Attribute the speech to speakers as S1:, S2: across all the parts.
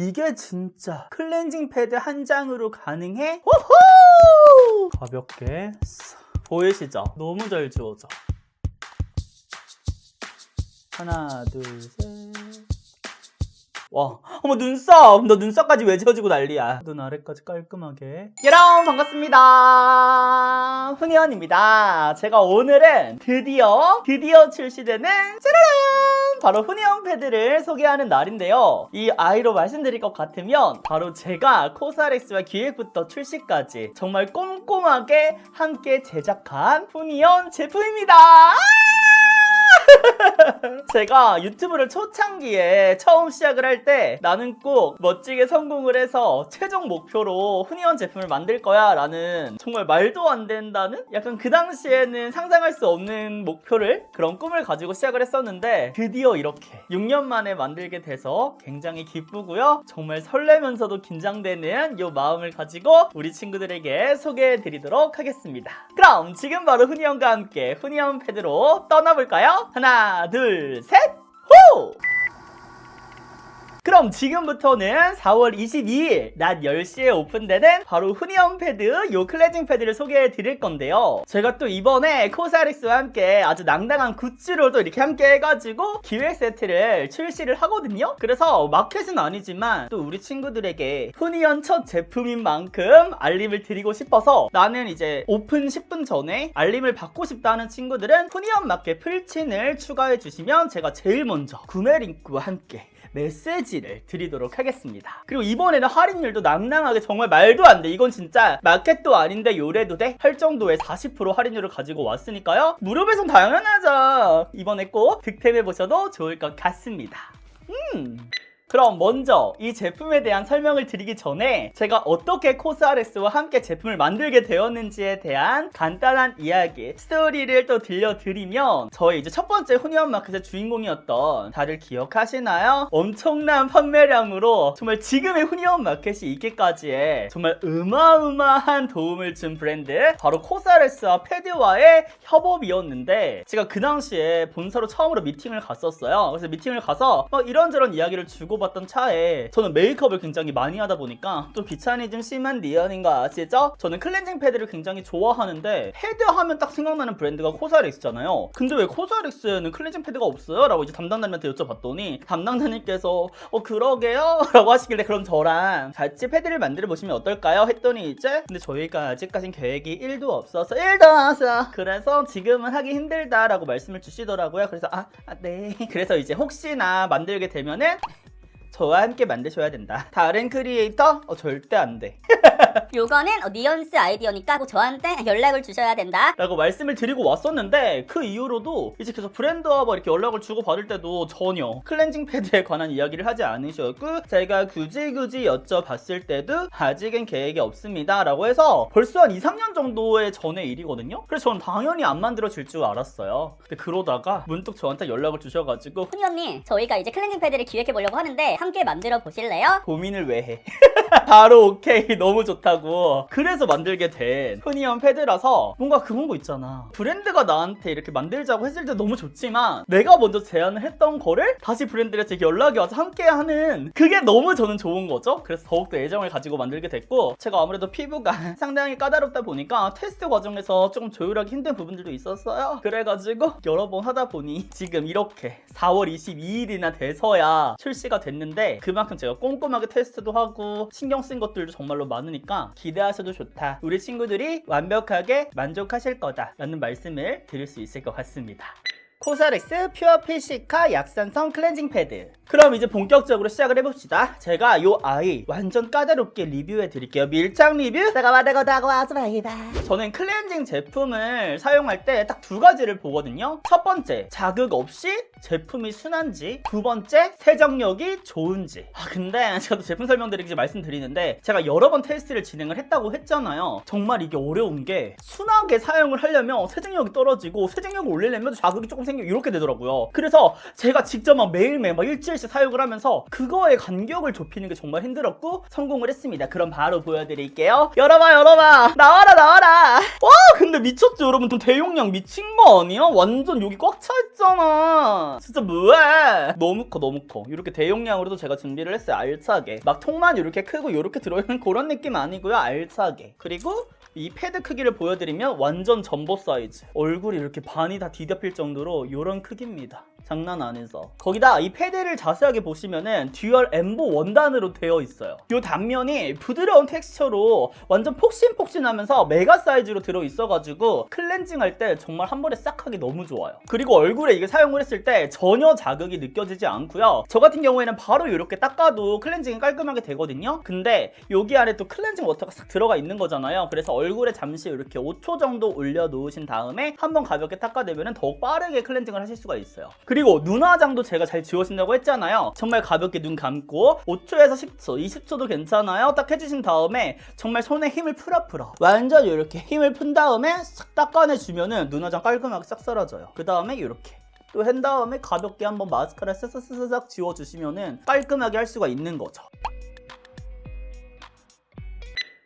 S1: 이게 진짜 클렌징 패드 한 장으로 가능해? 호호! 가볍게 보이시죠? 너무 잘 지워져. 하나, 둘, 셋. 와, 어머 눈썹! 너 눈썹까지 왜 지워지고 난리야. 눈 아래까지 깔끔하게. 여러분 반갑습니다. 훈이언입니다. 제가 오늘은 드디어 출시되는 짜라란! 바로 훈이언 패드를 소개하는 날인데요. 이 아이로 말씀드릴 것 같으면 바로 제가 코스알엑스와 기획부터 출시까지 정말 꼼꼼하게 함께 제작한 훈이언 제품입니다. 제가 유튜브를 초창기에 처음 시작을 할 때 나는 꼭 멋지게 성공을 해서 최종 목표로 훈이언 제품을 만들 거야 라는 정말 말도 안 된다는 약간 그 당시에는 상상할 수 없는 목표를 그런 꿈을 가지고 시작을 했었는데 드디어 이렇게 6년 만에 만들게 돼서 굉장히 기쁘고요. 정말 설레면서도 긴장되는 이 마음을 가지고 우리 친구들에게 소개해 드리도록 하겠습니다. 그럼 지금 바로 훈이언과 함께 훈이언 패드로 떠나볼까요? 하나, 둘, 셋! 호! 그럼 지금부터는 4월 22일 낮 10시에 오픈되는 바로 훈이언 패드 요 클렌징 패드를 소개해 드릴 건데요. 제가 또 이번에 코스알엑스와 함께 아주 낭당한 굿즈로 또 이렇게 함께 해가지고 기획 세트를 출시를 하거든요. 그래서 마켓은 아니지만 또 우리 친구들에게 훈이언 첫 제품인 만큼 알림을 드리고 싶어서 나는 이제 오픈 10분 전에 알림을 받고 싶다 하는 친구들은 훈이언 마켓 풀친을 추가해 주시면 제가 제일 먼저 구매 링크와 함께 메시지를 드리도록 하겠습니다. 그리고 이번에는 할인율도 낭낭하게 정말 말도 안 돼. 이건 진짜 마켓도 아닌데 요래도 돼? 할 정도의 40% 할인율을 가지고 왔으니까요. 무료 배송 당연하죠. 이번에 꼭 득템해보셔도 좋을 것 같습니다. 그럼 먼저 이 제품에 대한 설명을 드리기 전에 제가 어떻게 코스알엑스와 함께 제품을 만들게 되었는지에 대한 간단한 이야기, 스토리를 또 들려드리면 저희 이제 첫 번째 훈이언 마켓의 주인공이었던 다들 기억하시나요? 엄청난 판매량으로 정말 지금의 훈이언 마켓이 있기까지의 정말 어마어마한 도움을 준 브랜드 바로 코스알엑스와 패드와의 협업이었는데 제가 그 당시에 본사로 처음으로 미팅을 갔었어요. 그래서 미팅을 가서 이런저런 이야기를 주고 봤던 차에 저는 메이크업을 굉장히 많이 하다 보니까 또 귀차니즘 심한 리언인 거 아시죠? 저는 클렌징 패드를 굉장히 좋아하는데 패드 하면 딱 생각나는 브랜드가 코스알엑스잖아요. 근데 왜 코스알엑스에는 클렌징 패드가 없어요? 라고 이제 담당자님한테 여쭤봤더니 담당자님께서 그러게요? 라고 하시길래 그럼 저랑 같이 패드를 만들어 보시면 어떨까요? 했더니 이제 근데 저희가 아직까진 계획이 1도 없어서 그래서 지금은 하기 힘들다라고 말씀을 주시더라고요. 그래서 네. 그래서 이제 혹시나 만들게 되면은 저와 함께 만드셔야 된다. 다른 크리에이터? 절대 안 돼.
S2: 요거는 니언스 아이디어니까 꼭 저한테 연락을 주셔야 된다
S1: 라고 말씀을 드리고 왔었는데 그 이후로도 이제 계속 브랜드와 이렇게 연락을 주고 받을 때도 전혀 클렌징 패드에 관한 이야기를 하지 않으셨고 제가 굳이 여쭤봤을 때도 아직은 계획이 없습니다 라고 해서 벌써 한 2-3년 정도의 전의 일이거든요. 그래서 저는 당연히 안 만들어질 줄 알았어요. 근데 그러다가 문득 저한테 연락을 주셔가지고
S2: 훈이 언니 저희가 이제 클렌징 패드를 기획해보려고 하는데 함께 만들어 보실래요?
S1: 고민을 왜 해? 바로 오케이 너무 좋다고. 그래서 만들게 된 훈이언 패드라서 뭔가 그런 거 있잖아. 브랜드가 나한테 이렇게 만들자고 했을 때 너무 좋지만 내가 먼저 제안을 했던 거를 다시 브랜드에서 연락이 와서 함께하는 그게 너무 저는 좋은 거죠. 그래서 더욱더 애정을 가지고 만들게 됐고 제가 아무래도 피부가 상당히 까다롭다 보니까 테스트 과정에서 조금 조율하기 힘든 부분들도 있었어요. 그래가지고 여러 번 하다 보니 지금 이렇게 4월 22일이나 돼서야 출시가 됐는데 그만큼 제가 꼼꼼하게 테스트도 하고 신경 쓴 것들도 정말로 많으니까 기대하셔도 좋다. 우리 친구들이 완벽하게 만족하실 거다 라는 말씀을 드릴 수 있을 것 같습니다. 코스알엑스 퓨어 필시카 약산성 클렌징 패드. 그럼 이제 본격적으로 시작을 해봅시다. 제가 요 아이 완전 까다롭게 리뷰해드릴게요. 밀착 리뷰. 저는 클렌징 제품을 사용할 때 딱 두 가지를 보거든요. 첫 번째, 자극 없이 제품이 순한지. 두 번째, 세정력이 좋은지. 근데 제가 또 제품 설명드리기 말씀드리는데 제가 여러 번 테스트를 진행을 했다고 했잖아요. 정말 이게 어려운 게 순하게 사용을 하려면 세정력이 떨어지고 세정력을 올리려면 자극이 조금 생기고 이렇게 되더라고요. 그래서 제가 직접 매일매일 일주일씩 사용을 하면서 그거의 간격을 좁히는 게 정말 힘들었고 성공을 했습니다. 그럼 바로 보여드릴게요. 열어봐. 나와라. 와 근데 미쳤죠 여러분. 좀 대용량 미친 거 아니야? 완전 여기 꽉 차 있잖아. 진짜 뭐해. 너무 커 너무 커. 이렇게 대용량으로도 제가 준비를 했어요. 알차게. 막 통만 이렇게 크고 이렇게 들어있는 그런 느낌 아니고요. 알차게. 그리고 이 패드 크기를 보여드리면 완전 점보 사이즈. 얼굴이 이렇게 반이 다 뒤덮일 정도로 이런 크기입니다. 장난 아니죠. 거기다 이 패드를 자세하게 보시면은 듀얼 엠보 원단으로 되어 있어요. 이 단면이 부드러운 텍스처로 완전 폭신폭신하면서 메가 사이즈로 들어있어가지고 클렌징 할 때 정말 한 번에 싹 하기 너무 좋아요. 그리고 얼굴에 이게 사용을 했을 때 전혀 자극이 느껴지지 않고요. 저 같은 경우에는 바로 이렇게 닦아도 클렌징이 깔끔하게 되거든요. 근데 여기 안에 또 클렌징 워터가 싹 들어가 있는 거잖아요. 그래서 얼굴에 잠시 이렇게 5초 정도 올려놓으신 다음에 한번 가볍게 닦아내면 더욱 빠르게 클렌징을 하실 수가 있어요. 그리고 눈 화장도 제가 잘 지워진다고 했잖아요. 정말 가볍게 눈 감고 5초에서 10초, 20초도 괜찮아요. 딱 해주신 다음에 정말 손에 힘을 풀어 완전 이렇게 힘을 푼 다음에 싹 닦아내주면은 눈 화장 깔끔하게 싹 사라져요. 그 다음에 이렇게 또 한 다음에 가볍게 한번 마스카라 싹싹싹싹 지워주시면은 깔끔하게 할 수가 있는 거죠.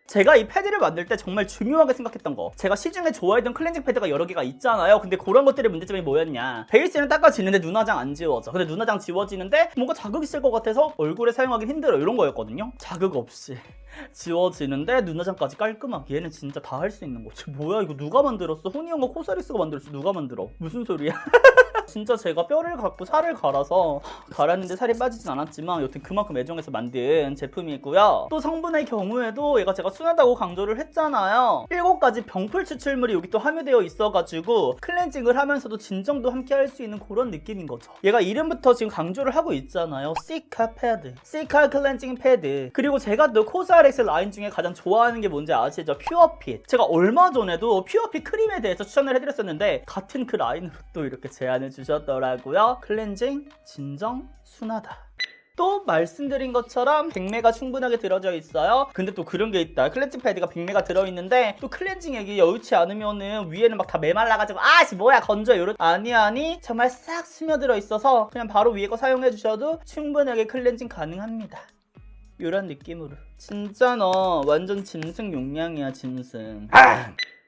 S1: 제가 이 패드를 만들 때 정말 중요하게 생각했던 거, 제가 시중에 좋아했던 클렌징 패드가 여러 개가 있잖아요. 근데 그런 것들의 문제점이 뭐였냐, 베이스는 닦아지는데 눈화장 안 지워져. 근데 눈화장 지워지는데 뭔가 자극이 있을 것 같아서 얼굴에 사용하기 힘들어, 이런 거였거든요. 자극 없이 지워지는데 눈화장까지 깔끔하게. 얘는 진짜 다 할 수 있는 거지. 뭐야 이거 누가 만들었어? 훈이 형과 코사리스가 만들었어. 누가 만들어? 무슨 소리야. 진짜 제가 뼈를 갖고 살을 갈아서 갈았는데 살이 빠지진 않았지만 여튼 그만큼 애정해서 만든 제품이고요. 또 성분의 경우에도 얘가 제가 순하다고 강조를 했잖아요. 7가지 병풀 추출물이 여기 또 함유되어 있어가지고 클렌징을 하면서도 진정도 함께 할 수 있는 그런 느낌인 거죠. 얘가 이름부터 지금 강조를 하고 있잖아요. 시카 패드, 시카 클렌징 패드. 그리고 제가 또 코스알엑스 라인 중에 가장 좋아하는 게 뭔지 아시죠? 퓨어핏. 제가 얼마 전에도 퓨어핏 크림에 대해서 추천을 해드렸었는데 같은 그 라인으로 또 이렇게 제안을 주셨더라고요. 클렌징, 진정, 순하다. 또 말씀드린 것처럼 100m가 충분하게 들어져 있어요. 근데 또 그런 게 있다. 클렌징 패드가 100m가 들어있는데 또 클렌징액이 여유치 않으면은 위에는 막 다 메말라가지고 아씨 뭐야 건조해 요런. 아니 정말 싹 스며들어 있어서 그냥 바로 위에 거 사용해 주셔도 충분하게 클렌징 가능합니다. 요런 느낌으로. 진짜 너 완전 짐승 용량이야, 짐승.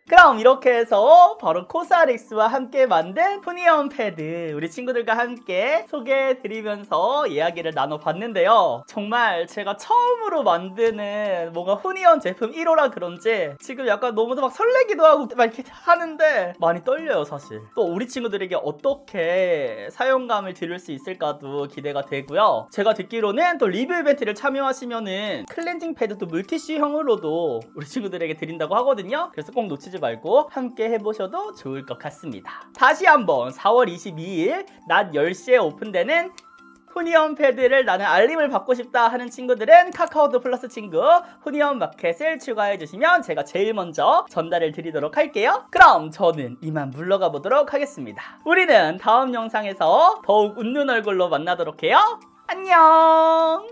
S1: 그럼 이렇게 해서 바로 코스알엑스와 함께 만든 후니언 패드 우리 친구들과 함께 소개해드리면서 이야기를 나눠봤는데요. 정말 제가 처음으로 만드는 뭔가 후니언 제품 1호라 그런지 지금 약간 너무 막 설레기도 하고 막 이렇게 하는데 많이 떨려요, 사실. 또 우리 친구들에게 어떻게 사용감을 드릴 수 있을까도 기대가 되고요. 제가 듣기로는 또 리뷰 이벤트를 참여하시면은 클렌징 패드도 물티슈형으로도 우리 친구들에게 드린다고 하거든요. 그래서 꼭 놓치지 말고 함께 해보셔도 좋을 것 같습니다. 다시 한번 4월 22일 낮 10시에 오픈되는 후니언 패드를 나는 알림을 받고 싶다 하는 친구들은 카카오톡 플러스 친구 후니언 마켓을 추가해주시면 제가 제일 먼저 전달을 드리도록 할게요. 그럼 저는 이만 물러가 보도록 하겠습니다. 우리는 다음 영상에서 더욱 웃는 얼굴로 만나도록 해요. 안녕.